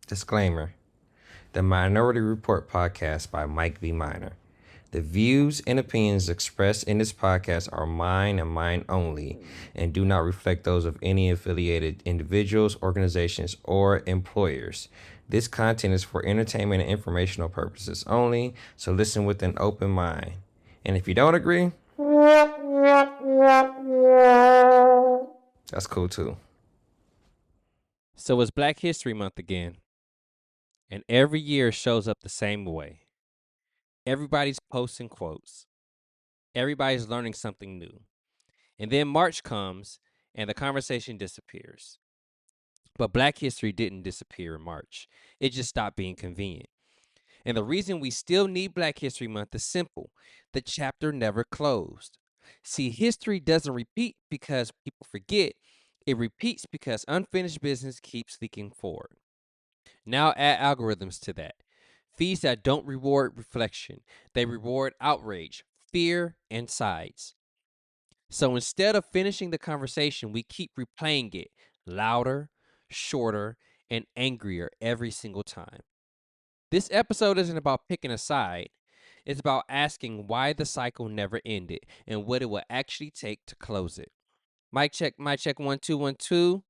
Disclaimer: The Minority Report podcast by Mike B. Minor. The views and opinions expressed in this podcast are mine and mine only and do not reflect those of any affiliated individuals, organizations, or employers. This content is for entertainment and informational purposes only, so listen with an open mind. And if you don't agree, that's cool too. So it's Black History Month again, and every year shows up the same way. Everybody's posting quotes. Everybody's learning something new. And then March comes and the conversation disappears. But Black history didn't disappear in March. It just stopped being convenient. And the reason we still need Black History Month is simple. The chapter never closed. See, history doesn't repeat because people forget. It repeats because unfinished business keeps leaking forward. Now add algorithms to that. Feeds that don't reward reflection, they reward outrage, fear, and sides. So instead of finishing the conversation, we keep replaying it louder, shorter, and angrier every single time. This episode isn't about picking a side. It's about asking why the cycle never ended and what it will actually take to close it. Mic check, 1 2 1 2.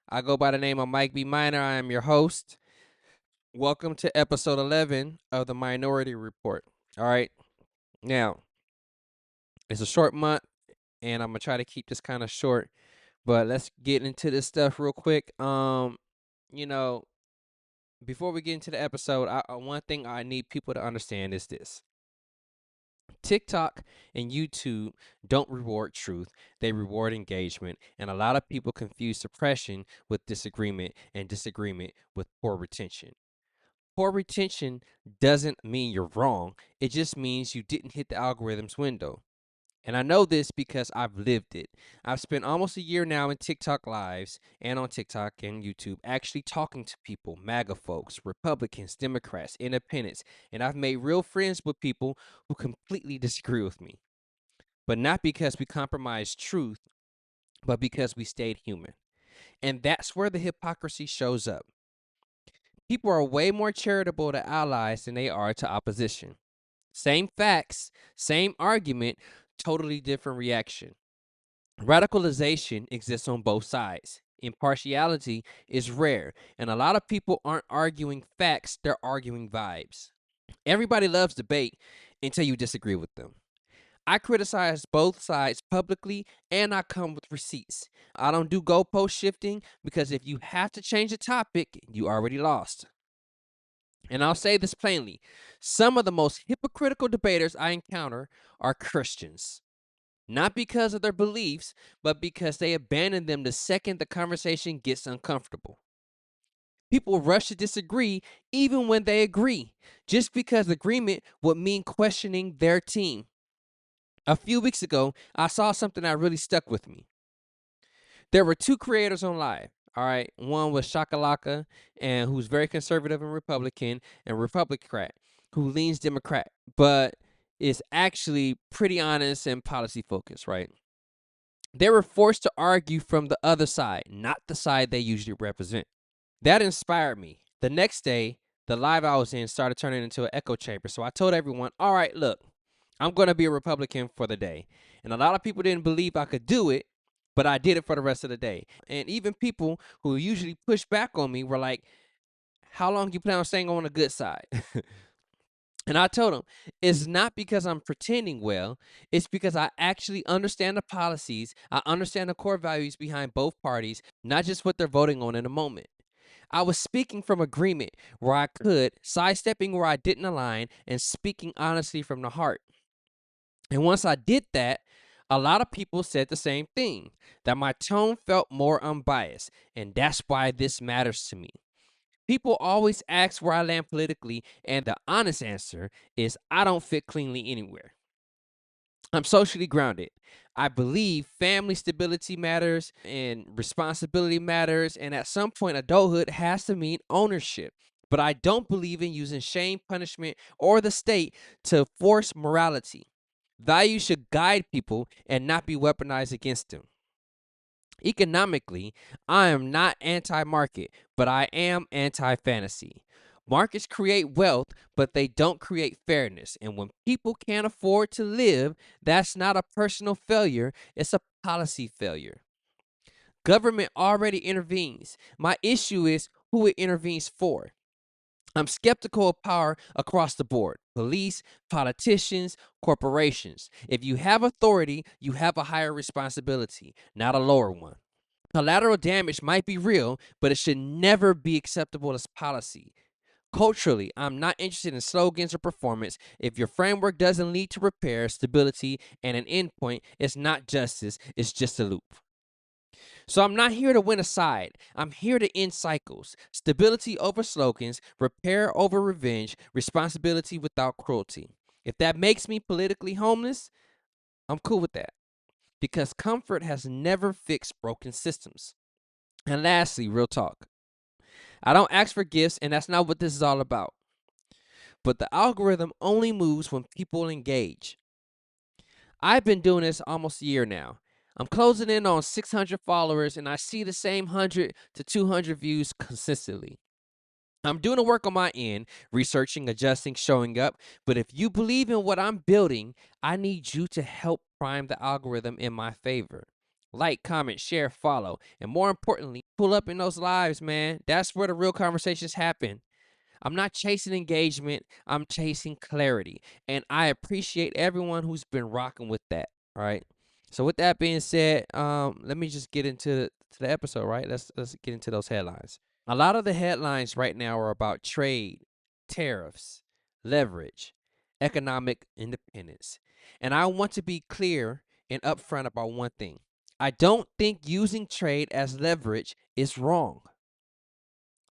I go by the name of Mike B. Minor. I am your host. Welcome to episode 11 of the Minority Report. All right. Now, it's a short month, and I'm going to try to keep this kind of short, but let's get into this stuff real quick. You know, before we get into the episode, one thing I need people to understand is this. TikTok and YouTube don't reward truth, they reward engagement, and a lot of people confuse suppression with disagreement and disagreement with poor retention. Poor retention doesn't mean you're wrong. It just means you didn't hit the algorithm's window. And I know this because I've lived it. I've spent almost a year now in TikTok lives and on TikTok and YouTube actually talking to people, MAGA folks, Republicans, Democrats, independents, and I've made real friends with people who completely disagree with me. But not because we compromised truth, but because we stayed human. And that's where the hypocrisy shows up. People are way more charitable to allies than they are to opposition. Same facts, same argument, totally different reaction. Radicalization exists on both sides. Impartiality is rare, and a lot of people aren't arguing facts, they're arguing vibes. Everybody loves debate until you disagree with them. I criticize both sides publicly and I come with receipts. I don't do goalpost shifting because if you have to change the topic, you already lost. And I'll say this plainly, some of the most hypocritical debaters I encounter are Christians. Not because of their beliefs, but because they abandon them the second the conversation gets uncomfortable. People rush to disagree even when they agree, just because agreement would mean questioning their team. A few weeks ago, I saw something that really stuck with me. There were two creators on live. All right, one was Shakalaka, and who's very conservative and Republican, and Republican who leans Democrat, but is actually pretty honest and policy focused, right? They were forced to argue from the other side, not the side they usually represent. That inspired me. The next day, the live I was in started turning into an echo chamber. So I told everyone, all right, look, I'm going to be a Republican for the day. And a lot of people didn't believe I could do it, but I did it for the rest of the day. And even people who usually push back on me were like, how long do you plan on staying on the good side? And I told them, it's not because I'm pretending well. It's because I actually understand the policies. I understand the core values behind both parties, not just what they're voting on in a moment. I was speaking from agreement where I could, sidestepping where I didn't align, and speaking honestly from the heart. And once I did that, a lot of people said the same thing, that my tone felt more unbiased. And that's why this matters to me. People always ask where I land politically, and the honest answer is I don't fit cleanly anywhere. I'm socially grounded. I believe family stability matters and responsibility matters, and at some point, adulthood has to mean ownership. But I don't believe in using shame, punishment, or the state to force morality. Values should guide people and not be weaponized against them. Economically, I am not anti-market, but I am anti-fantasy. Markets create wealth, but they don't create fairness. And when people can't afford to live, that's not a personal failure, it's a policy failure. Government already intervenes. My issue is who it intervenes for. I'm skeptical of power across the board: police, politicians, corporations. If you have authority, you have a higher responsibility, not a lower one. Collateral damage might be real, but it should never be acceptable as policy. Culturally, I'm not interested in slogans or performance. If your framework doesn't lead to repair, stability, and an endpoint, it's not justice, it's just a loop. So I'm not here to win a side. I'm here to end cycles. Stability over slogans, repair over revenge, responsibility without cruelty. If that makes me politically homeless, I'm cool with that, because comfort has never fixed broken systems. And lastly, real talk. I don't ask for gifts, and that's not what this is all about. But the algorithm only moves when people engage. I've been doing this almost a year now. I'm closing in on 600 followers, and I see the same 100 to 200 views consistently. I'm doing the work on my end, researching, adjusting, showing up. But if you believe in what I'm building, I need you to help prime the algorithm in my favor. Like, comment, share, follow, and more importantly, pull up in those lives, man. That's where the real conversations happen. I'm not chasing engagement, I'm chasing clarity. And I appreciate everyone who's been rocking with that. All right. So with that being said, let me just get into the episode, right? Let's get into those headlines. A lot of the headlines right now are about trade, tariffs, leverage, economic independence. And I want to be clear and upfront about one thing. I don't think using trade as leverage is wrong.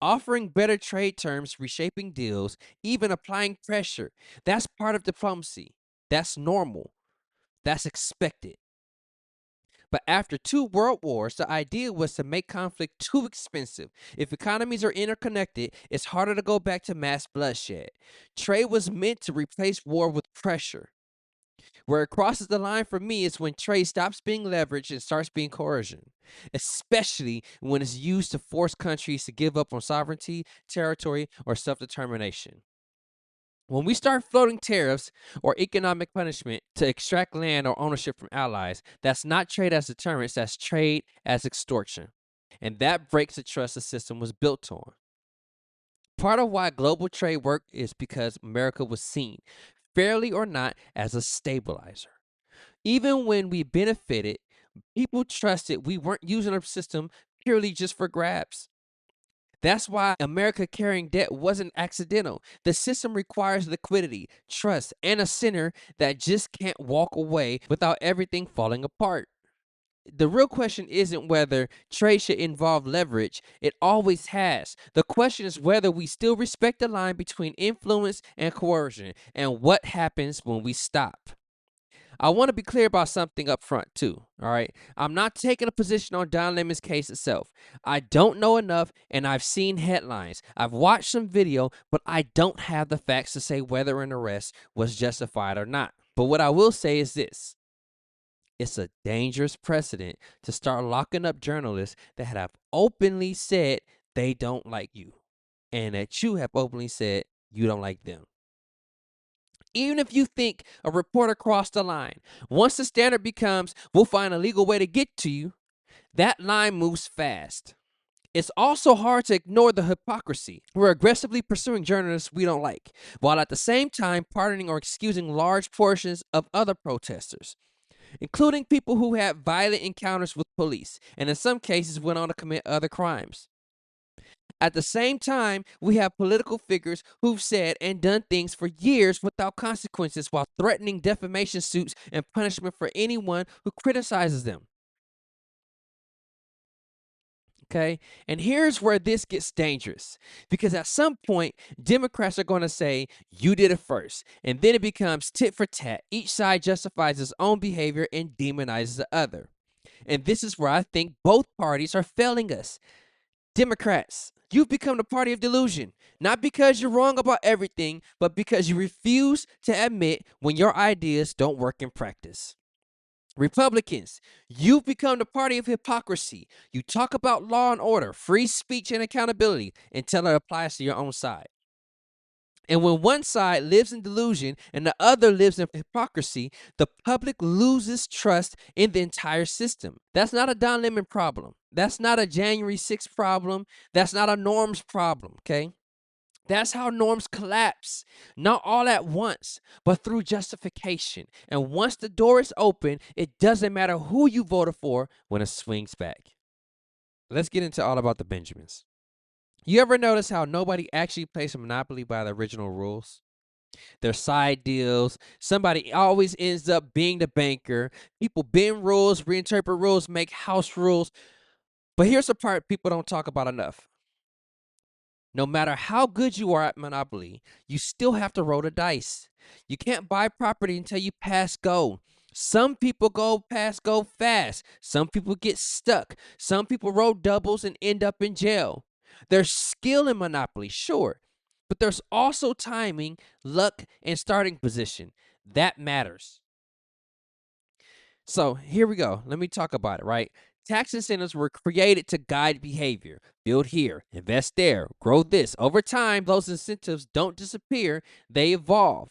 Offering better trade terms, reshaping deals, even applying pressure, that's part of diplomacy. That's normal. That's expected. But after 2 world wars, the idea was to make conflict too expensive. If economies are interconnected, it's harder to go back to mass bloodshed. Trade was meant to replace war with pressure. Where it crosses the line for me is when trade stops being leverage and starts being coercion, especially when it's used to force countries to give up on sovereignty, territory, or self-determination. When we start floating tariffs or economic punishment to extract land or ownership from allies, that's not trade as deterrence, that's trade as extortion. And that breaks the trust the system was built on. Part of why global trade worked is because America was seen, fairly or not, as a stabilizer. Even when we benefited, people trusted we weren't using our system purely just for grabs. That's why America carrying debt wasn't accidental. The system requires liquidity, trust, and a center that just can't walk away without everything falling apart. The real question isn't whether trade should involve leverage. It always has. The question is whether we still respect the line between influence and coercion, and what happens when we stop. I want to be clear about something up front too, all right? I'm not taking a position on Don Lemon's case itself. I don't know enough, and I've seen headlines. I've watched some video, but I don't have the facts to say whether an arrest was justified or not. But what I will say is this: it's a dangerous precedent to start locking up journalists that have openly said they don't like you, and that you have openly said you don't like them. Even if you think a reporter crossed the line, once the standard becomes, we'll find a legal way to get to you, that line moves fast. It's also hard to ignore the hypocrisy. We're aggressively pursuing journalists we don't like, while at the same time pardoning or excusing large portions of other protesters, including people who had violent encounters with police, and in some cases went on to commit other crimes. At the same time, we have political figures who've said and done things for years without consequences while threatening defamation suits and punishment for anyone who criticizes them. Okay? And here's where this gets dangerous, because at some point, Democrats are going to say, you did it first. And then it becomes tit for tat. Each side justifies its own behavior and demonizes the other. And this is where I think both parties are failing us. Democrats, you've become the party of delusion, not because you're wrong about everything, but because you refuse to admit when your ideas don't work in practice. Republicans, you've become the party of hypocrisy. You talk about law and order, free speech, and accountability until it applies to your own side. And when one side lives in delusion and the other lives in hypocrisy, the public loses trust in the entire system. That's not a Don Lemon problem. That's not a January 6th problem. That's not a norms problem, okay? That's how norms collapse, not all at once, but through justification. And once the door is open, it doesn't matter who you voted for when it swings back. Let's get into all about the Benjamins. You ever notice how nobody actually plays Monopoly by the original rules? Their side deals. Somebody always ends up being the banker. People bend rules, reinterpret rules, make house rules. But here's the part people don't talk about enough. No matter how good you are at Monopoly, you still have to roll the dice. You can't buy property until you pass go. Some people go past go fast. Some people get stuck. Some people roll doubles and end up in jail. There's skill in Monopoly, sure, but there's also timing, luck, and starting position. That matters. So here we go. Let me talk about it, right? Tax incentives were created to guide behavior. Build here, invest there, grow this. Over time, those incentives don't disappear, they evolve.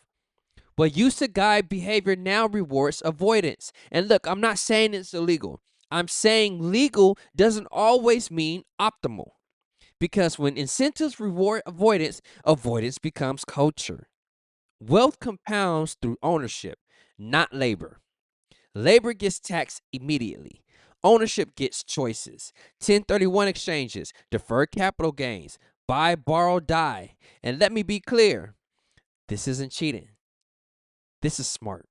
What used to guide behavior now rewards avoidance. And look, I'm not saying it's illegal. I'm saying legal doesn't always mean optimal. Because when incentives reward avoidance, avoidance becomes culture. Wealth compounds through ownership, not labor. Labor gets taxed immediately. Ownership gets choices, 1031 exchanges, deferred capital gains, buy, borrow, die. And let me be clear, this isn't cheating. This is smart,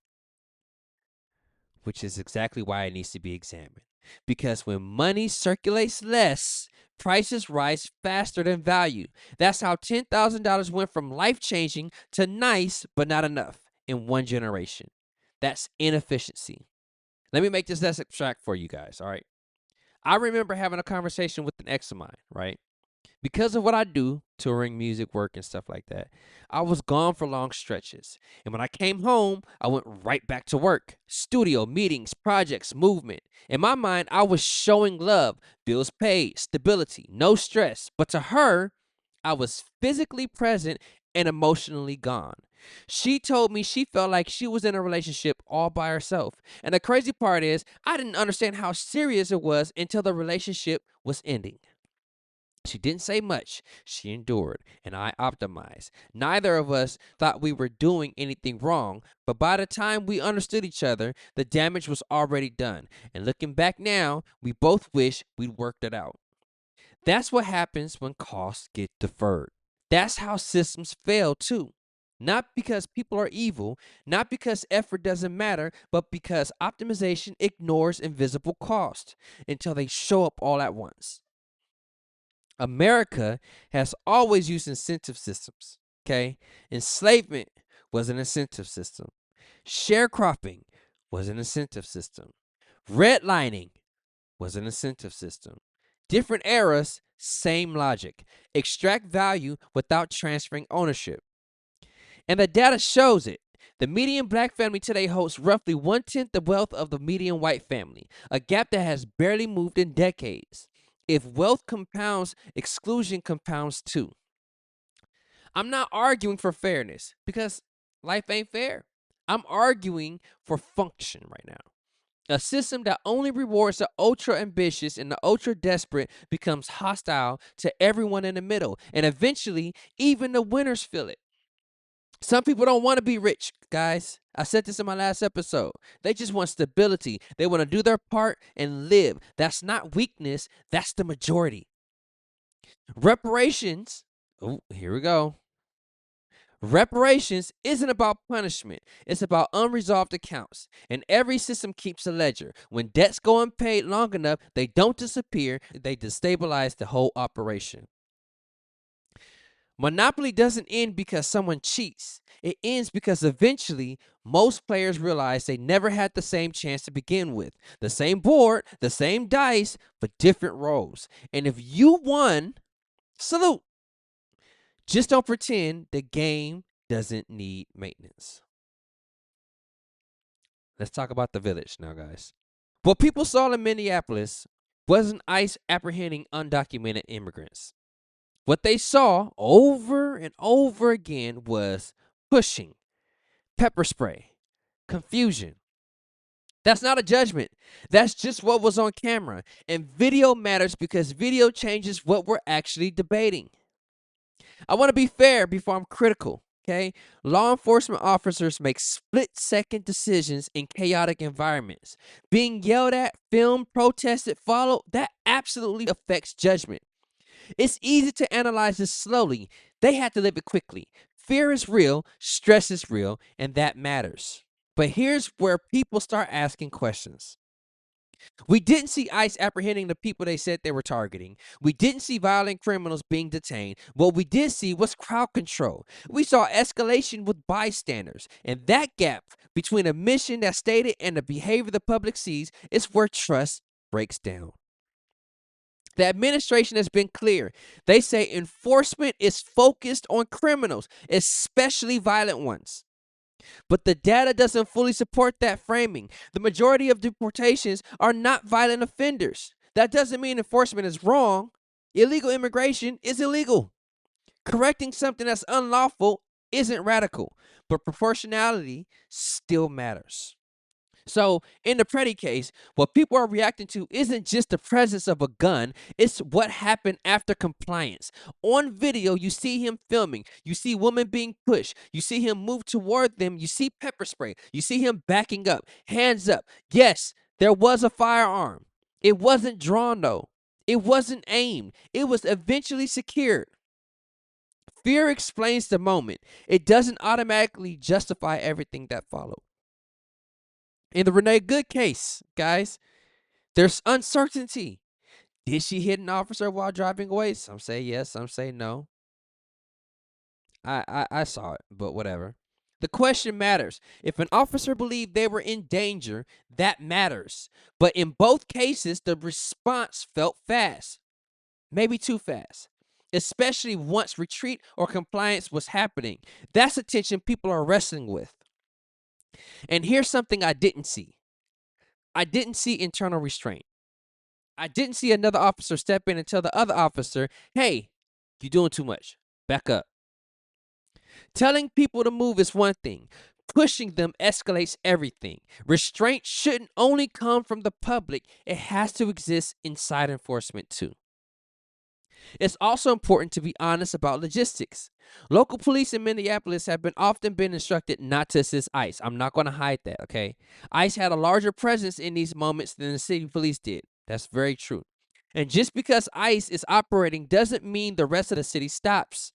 which is exactly why it needs to be examined. Because when money circulates less, prices rise faster than value. That's how $10,000 went from life-changing to nice but not enough in one generation. That's inefficiency. Let me make this less abstract for you guys, all right? I remember having a conversation with an ex of mine, right? Because of what I do, touring, music, work, and stuff like that, I was gone for long stretches. And when I came home, I went right back to work. Studio, meetings, projects, movement. In my mind, I was showing love, bills paid, stability, no stress. But to her, I was physically present and emotionally gone. She told me she felt like she was in a relationship all by herself. And the crazy part is, I didn't understand how serious it was until the relationship was ending. She didn't say much. She endured, and I optimized. Neither of us thought we were doing anything wrong, but by the time we understood each other, the damage was already done. And looking back now, we both wish we'd worked it out. That's what happens when costs get deferred. That's how systems fail, too. Not because people are evil, not because effort doesn't matter, but because optimization ignores invisible cost until they show up all at once. America has always used incentive systems, okay? Enslavement was an incentive system. Sharecropping was an incentive system. Redlining was an incentive system. Different eras, same logic. Extract value without transferring ownership. And the data shows it. The median black family today holds roughly 1/10 the wealth of the median white family, a gap that has barely moved in decades. If wealth compounds, exclusion compounds too. I'm not arguing for fairness because life ain't fair. I'm arguing for function right now. A system that only rewards the ultra ambitious and the ultra desperate becomes hostile to everyone in the middle. And eventually, even the winners feel it. Some people don't want to be rich, guys. I said this in my last episode. They just want stability. They want to do their part and live. That's not weakness, that's the majority. Reparations, oh, here we go. Reparations isn't about punishment. It's about unresolved accounts. And every system keeps a ledger. When debts go unpaid long enough, they don't disappear. They destabilize the whole operation. Monopoly doesn't end because someone cheats. It ends because eventually most players realize they never had the same chance to begin with. The same board, the same dice, but different roles. And if you won, salute. Just don't pretend the game doesn't need maintenance. Let's talk about the village now, guys. What people saw in Minneapolis wasn't ICE apprehending undocumented immigrants. What they saw over and over again was pushing, pepper spray, confusion. That's not a judgment. That's just what was on camera. And video matters because video changes what we're actually debating. I want to be fair before I'm critical, okay? Law enforcement officers make split-second decisions in chaotic environments. Being yelled at, filmed, protested, followed, that absolutely affects judgment. It's easy to analyze this slowly. They had to live it quickly. Fear is real, stress is real, and that matters. But here's where people start asking questions. We didn't see ICE apprehending the people they said they were targeting. We didn't see violent criminals being detained. What we did see was crowd control. We saw escalation with bystanders. And that gap between a mission that's stated and the behavior the public sees is where trust breaks down. The administration has been clear. They say enforcement is focused on criminals, especially violent ones. But the data doesn't fully support that framing. The majority of deportations are not violent offenders. That doesn't mean enforcement is wrong. Illegal immigration is illegal. Correcting something that's unlawful isn't radical, but proportionality still matters. So, in the Preddy case, what people are reacting to isn't just the presence of a gun, it's what happened after compliance. On video, you see him filming, you see women being pushed, you see him move toward them, you see pepper spray, you see him backing up, hands up. Yes, there was a firearm. It wasn't drawn though. It wasn't aimed. It was eventually secured. Fear explains the moment. It doesn't automatically justify everything that followed. In the Renee Good case, guys, there's uncertainty. Did she hit an officer while driving away? Some say yes, some say no. I saw it, but whatever. The question matters. If an officer believed they were in danger, that matters. But in both cases, the response felt fast, maybe too fast, especially once retreat or compliance was happening. That's a tension people are wrestling with. And here's something I didn't see. I didn't see internal restraint. I didn't see another officer step in and tell the other officer, hey, you're doing too much. Back up. Telling people to move is one thing. Pushing them escalates everything. Restraint shouldn't only come from the public. It has to exist inside enforcement too. It's also important to be honest about logistics. Local police in Minneapolis have often been instructed not to assist ICE. I'm not going to hide that, okay? ICE had a larger presence in these moments than the city police did. That's very true. And just because ICE is operating doesn't mean the rest of the city stops.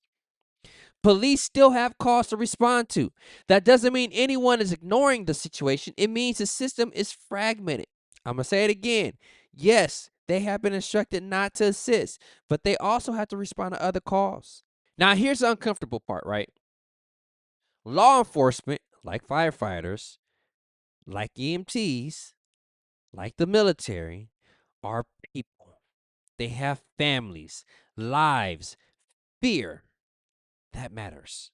Police still have calls to respond to. That doesn't mean anyone is ignoring the situation. It means the system is fragmented. I'm going to say it again. Yes, they have been instructed not to assist, but they also have to respond to other calls. Now, here's the uncomfortable part, right? Law enforcement, like firefighters, like EMTs, like the military, are people. They have families, lives, fear. That matters.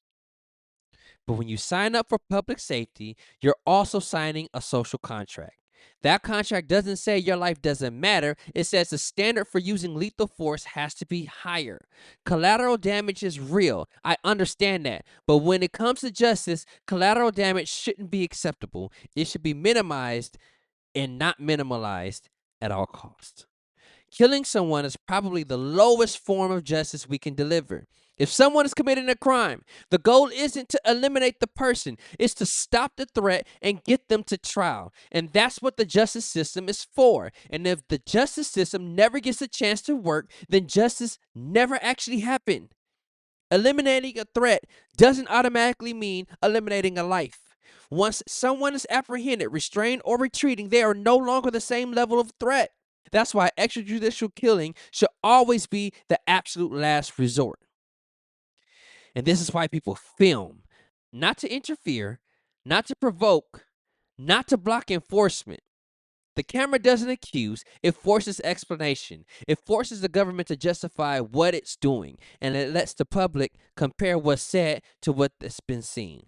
But when you sign up for public safety, you're also signing a social contract. That contract doesn't say your life doesn't matter. It says the standard for using lethal force has to be higher. Collateral damage is real. I understand that. But when it comes to justice, collateral damage shouldn't be acceptable. It should be minimized and not minimalized at all costs. Killing someone is probably the lowest form of justice we can deliver. If someone is committing a crime, the goal isn't to eliminate the person, it's to stop the threat and get them to trial. And that's what the justice system is for. And if the justice system never gets a chance to work, then justice never actually happened. Eliminating a threat doesn't automatically mean eliminating a life. Once someone is apprehended, restrained, or retreating, they are no longer the same level of threat. That's why extrajudicial killing should always be the absolute last resort. And this is why people film, not to interfere, not to provoke, not to block enforcement. The camera doesn't accuse, it forces explanation. It forces the government to justify what it's doing, and it lets the public compare what's said to what has been seen.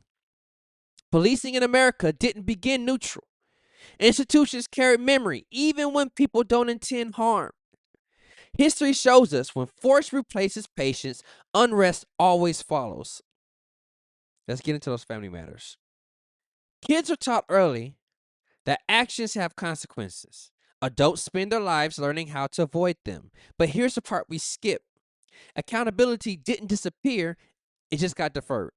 Policing in America didn't begin neutral. Institutions carry memory even when people don't intend harm. History shows us when force replaces patience, unrest always follows. Let's get into those family matters. Kids are taught early that actions have consequences. Adults spend their lives learning how to avoid them. But here's the part we skip. Accountability didn't disappear, it just got deferred.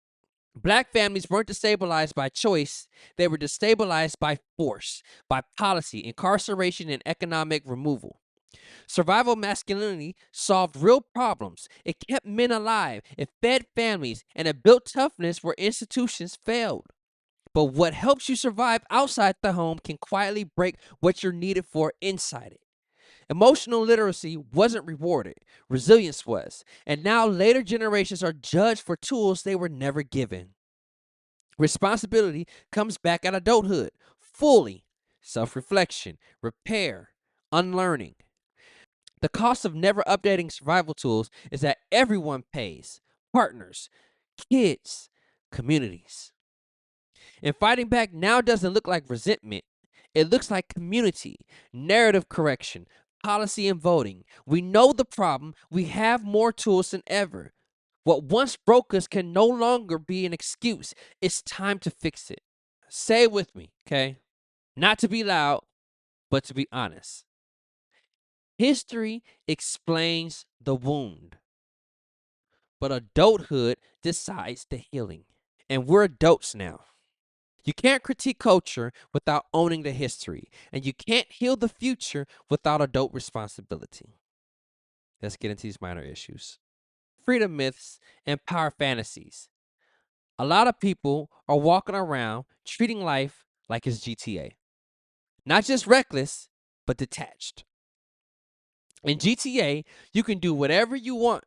Black families weren't destabilized by choice, they were destabilized by force, by policy, incarceration, and economic removal. Survival masculinity solved real problems. It kept men alive, it fed families, and it built toughness where institutions failed. But what helps you survive outside the home can quietly break what you're needed for inside it. Emotional literacy wasn't rewarded, resilience was. And now later generations are judged for tools they were never given. Responsibility comes back at adulthood, fully. Self reflection, repair, unlearning. The cost of never updating survival tools is that everyone pays partners, kids, communities. And fighting back now doesn't look like resentment, it looks like community, narrative correction, policy, and voting. We know the problem, we have more tools than ever. What once broke us can no longer be an excuse. It's time to fix it. Say it with me, okay? Not to be loud, but to be honest. History explains the wound, but adulthood decides the healing. And we're adults now. You can't critique culture without owning the history, and you can't heal the future without adult responsibility. Let's get into these minor issues. Freedom myths and power fantasies. A lot of people are walking around treating life like it's GTA. Not just reckless, but detached. In GTA, you can do whatever you want.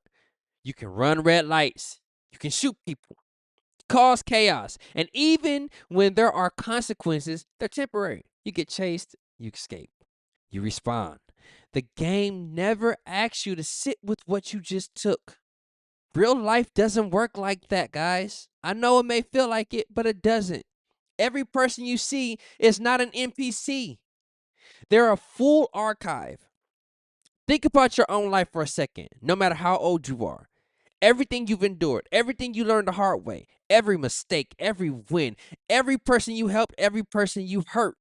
You can run red lights. You can shoot people, cause chaos. And even when there are consequences, they're temporary. You get chased, you escape, you respond. The game never asks you to sit with what you just took. Real life doesn't work like that, guys. I know it may feel like it, but it doesn't. Every person you see is not an NPC. They're a full archive. Think about your own life for a second, no matter how old you are. Everything you've endured, everything you learned the hard way, every mistake, every win, every person you helped, every person you hurt,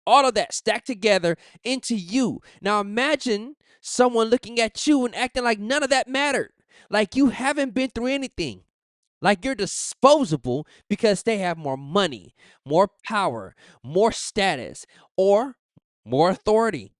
all of that stacked together into you. Now imagine someone looking at you and acting like none of that mattered, like you haven't been through anything, like you're disposable because they have more money, more power, more status, or more authority.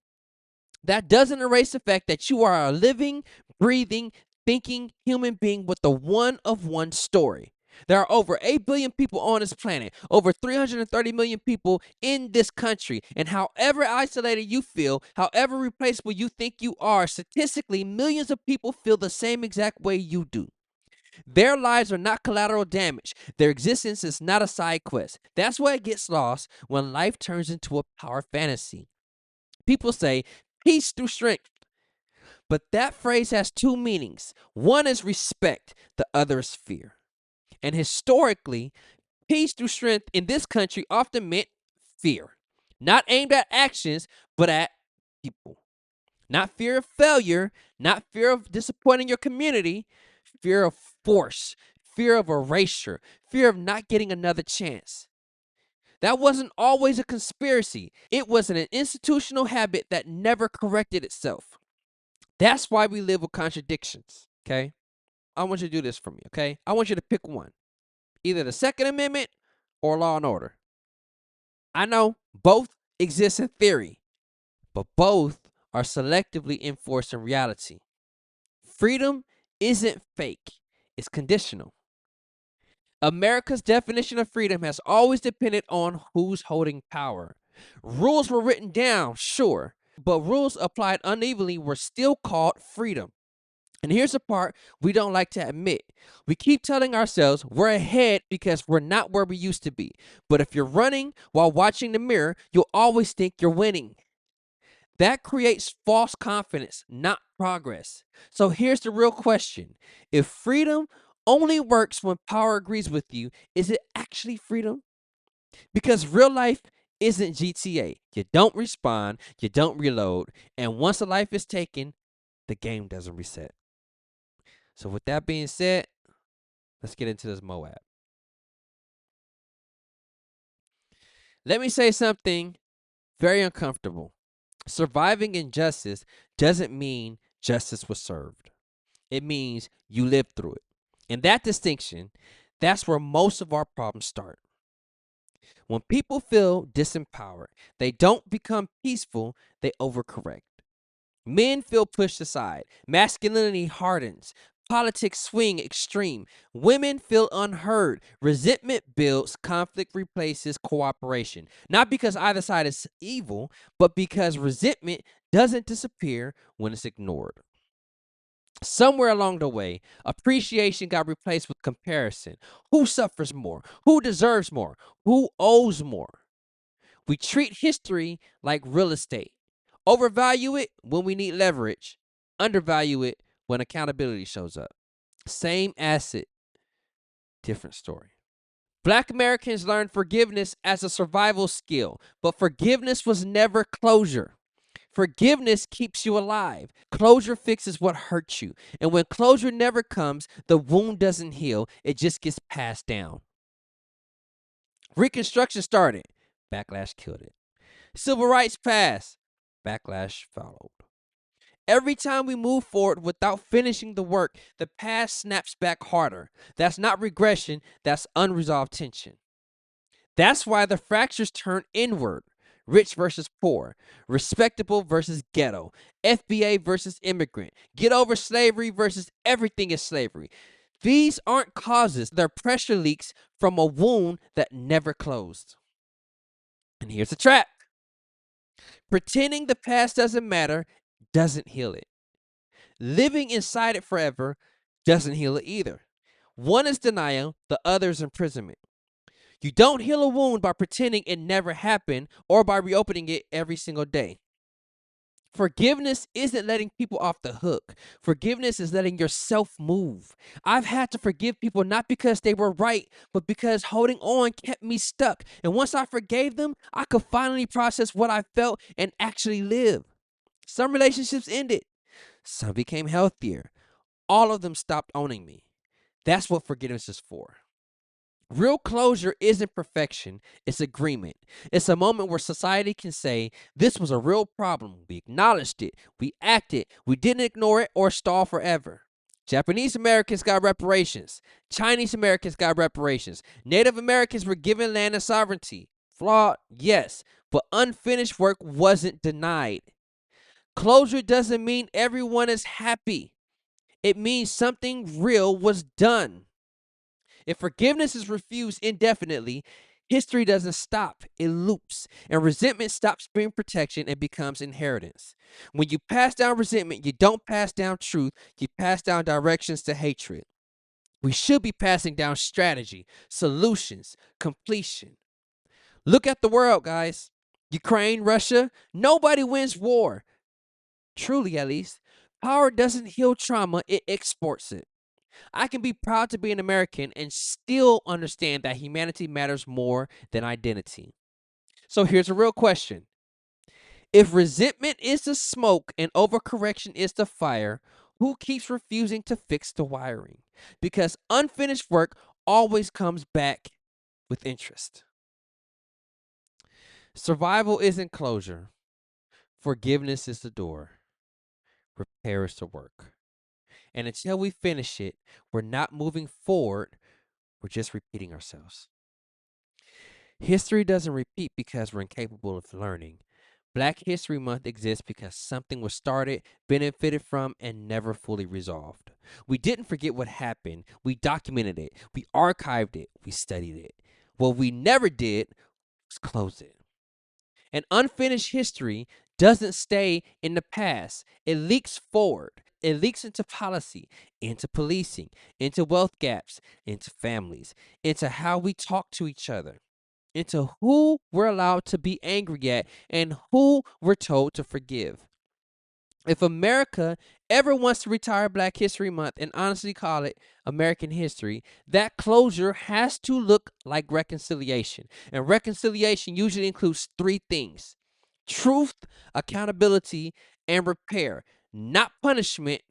That doesn't erase the fact that you are a living, breathing, thinking human being with a one of one story. There are over 8 billion people on this planet, over 330 million people in this country. And however isolated you feel, however replaceable you think you are, statistically, millions of people feel the same exact way you do. Their lives are not collateral damage. Their existence is not a side quest. That's where it gets lost when life turns into a power fantasy. People say, peace through strength. But that phrase has two meanings. One is respect, the other is fear. And historically, peace through strength in this country often meant fear. Not aimed at actions, but at people. Not fear of failure, not fear of disappointing your community, fear of force, fear of erasure, fear of not getting another chance. That wasn't always a conspiracy. It was an institutional habit that never corrected itself. That's why we live with contradictions, okay? I want you to do this for me, okay? I want you to pick one. Either the Second Amendment or law and order. I know both exist in theory, but both are selectively enforced in reality. Freedom isn't fake, it's conditional. America's definition of freedom has always depended on who's holding power. Rules were written down, sure, but rules applied unevenly were still called freedom. And here's the part we don't like to admit. We keep telling ourselves we're ahead because we're not where we used to be. But if you're running while watching the mirror, you'll always think you're winning. That creates false confidence, not progress. So here's the real question. If freedom only works when power agrees with you, is it actually freedom? Because real life isn't GTA. You don't respawn, you don't reload, and once a life is taken, the game doesn't reset. So with that being said, let's get into this MOAB. Let me say something very uncomfortable. Surviving injustice doesn't mean justice was served. It means you lived through it. And that distinction, that's where most of our problems start. When people feel disempowered, they don't become peaceful, they overcorrect. Men feel pushed aside, masculinity hardens, politics swing extreme, women feel unheard, resentment builds, conflict replaces cooperation. Not because either side is evil, but because resentment doesn't disappear when it's ignored. Somewhere along the way, appreciation got replaced with comparison. Who suffers more? Who deserves more? Who owes more? We treat history like real estate. Overvalue it when we need leverage. Undervalue it when accountability shows up. Same asset, different story. Black Americans learned forgiveness as a survival skill, but forgiveness was never closure. Forgiveness keeps you alive. Closure fixes what hurts you. And when closure never comes, the wound doesn't heal, it just gets passed down. Reconstruction started, backlash killed it. Civil rights passed, backlash followed. Every time we move forward without finishing the work, the past snaps back harder. That's not regression, that's unresolved tension. That's why the fractures turn inward. Rich versus poor, respectable versus ghetto, FBA versus immigrant, get over slavery versus everything is slavery. These aren't causes, they're pressure leaks from a wound that never closed. And here's the trap. Pretending the past doesn't matter doesn't heal it. Living inside it forever doesn't heal it either. One is denial, the other is imprisonment. You don't heal a wound by pretending it never happened or by reopening it every single day. Forgiveness isn't letting people off the hook. Forgiveness is letting yourself move. I've had to forgive people not because they were right, but because holding on kept me stuck. And once I forgave them, I could finally process what I felt and actually live. Some relationships ended. Some became healthier. All of them stopped owning me. That's what forgiveness is for. Real closure isn't perfection, it's agreement. It's a moment where society can say, this was a real problem. We acknowledged it, we acted, we didn't ignore it or stall forever. Japanese Americans got reparations. Chinese Americans got reparations. Native Americans were given land and sovereignty. Flawed, yes, but unfinished work wasn't denied. Closure doesn't mean everyone is happy. It means something real was done. If forgiveness is refused indefinitely, history doesn't stop, it loops, and resentment stops being protection and becomes inheritance. When you pass down resentment, you don't pass down truth, you pass down directions to hatred. We should be passing down strategy, solutions, completion. Look at the world, guys. Ukraine, Russia, nobody wins war. Truly, at least. Power doesn't heal trauma, it exports it. I can be proud to be an American and still understand that humanity matters more than identity. So here's a real question. If resentment is the smoke and overcorrection is the fire, who keeps refusing to fix the wiring? Because unfinished work always comes back with interest. Survival isn't closure. Forgiveness is the door. Repair is the work. And until we finish it, we're not moving forward, we're just repeating ourselves. History doesn't repeat because we're incapable of learning. Black History Month exists because something was started, benefited from, and never fully resolved. We didn't forget what happened. We documented it. We archived it. We studied it. What we never did was close it. An unfinished history doesn't stay in the past. It leaks forward. It leaks into policy, into policing, into wealth gaps, into families, into how we talk to each other, into who we're allowed to be angry at and who we're told to forgive. If America ever wants to retire Black History Month and honestly call it American history, that closure has to look like reconciliation. And reconciliation usually includes three things: truth, accountability, and repair. Not punishment,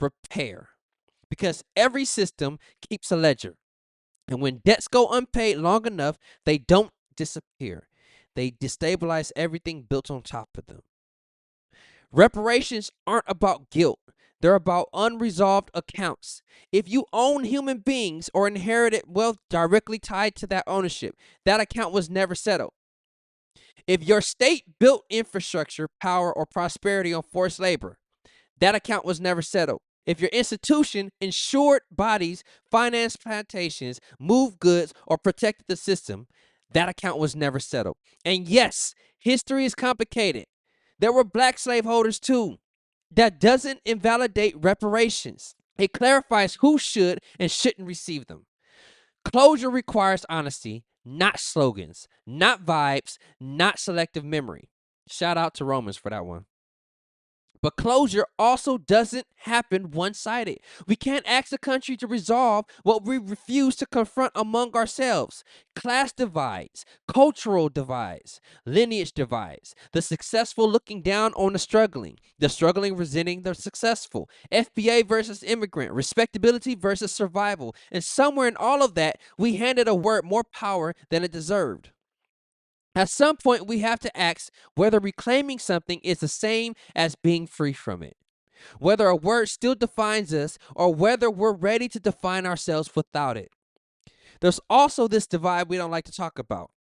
repair. Because every system keeps a ledger. And when debts go unpaid long enough, they don't disappear. They destabilize everything built on top of them. Reparations aren't about guilt. They're about unresolved accounts. If you own human beings or inherited wealth directly tied to that ownership, that account was never settled. If your state built infrastructure, power, or prosperity on forced labor, that account was never settled. If your institution insured bodies, financed plantations, moved goods, or protected the system, that account was never settled. And yes, history is complicated. There were Black slaveholders too. That doesn't invalidate reparations. It clarifies who should and shouldn't receive them. Closure requires honesty, not slogans, not vibes, not selective memory. Shout out to Romans for that one. But closure also doesn't happen one-sided. We can't ask the country to resolve what we refuse to confront among ourselves. Class divides, cultural divides, lineage divides, the successful looking down on the struggling resenting the successful, FBA versus immigrant, respectability versus survival. And somewhere in all of that, we handed a word more power than it deserved. At some point, we have to ask whether reclaiming something is the same as being free from it, whether a word still defines us or whether we're ready to define ourselves without it. There's also this divide we don't like to talk about.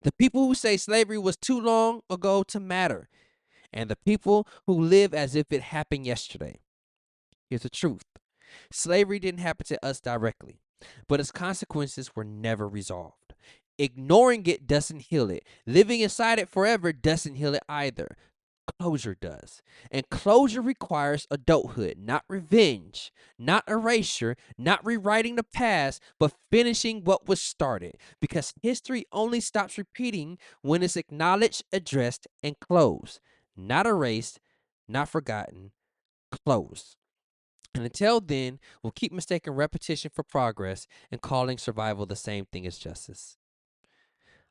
The people who say slavery was too long ago to matter, and the people who live as if it happened yesterday. Here's the truth. Slavery didn't happen to us directly, but its consequences were never resolved. Ignoring it doesn't heal it. Living inside it forever doesn't heal it either. Closure does. And closure requires adulthood, not revenge, not erasure, not rewriting the past, but finishing what was started. Because history only stops repeating when it's acknowledged, addressed, and closed. Not erased, not forgotten, closed. And until then, we'll keep mistaking repetition for progress and calling survival the same thing as justice.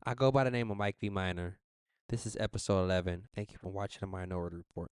I go by the name of Mike V. Minor. This is episode 11. Thank you for watching the Minority Report.